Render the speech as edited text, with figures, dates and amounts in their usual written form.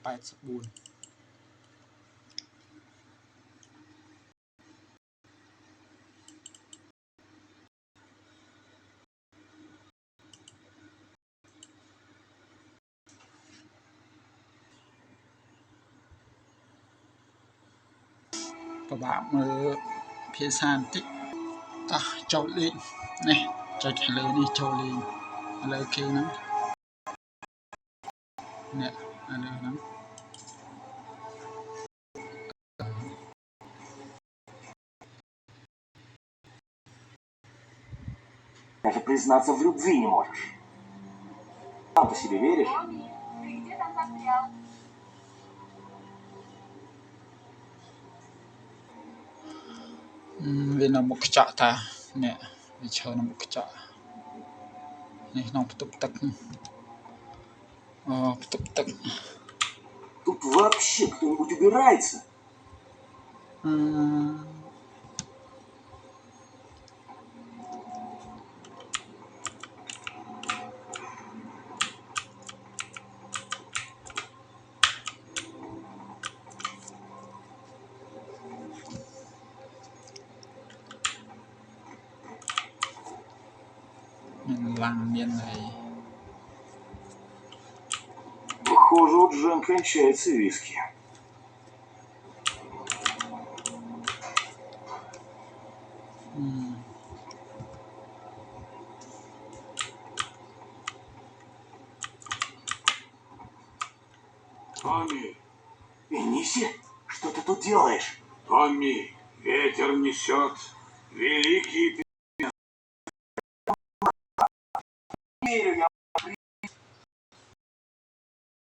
1984 ប្របាក់មើលភាសាបន្តិចតោះចូលលេងនេះចុចលើនេះចូលលេងឥឡូវគេហ្នឹងនេះឥឡូវហ្នឹង Даже признаться в любви не можешь. Сам-то себе веришь? Ты где там застрял? Vì nó một chợ ta nè vì chờ nó một chợ này nó tục tật tục tật Тут вообще кто-нибудь убирается? Похоже, у Джен кончается виски. Томми! Эниси, что ты тут делаешь? Томми! Ветер несет великий... Верю я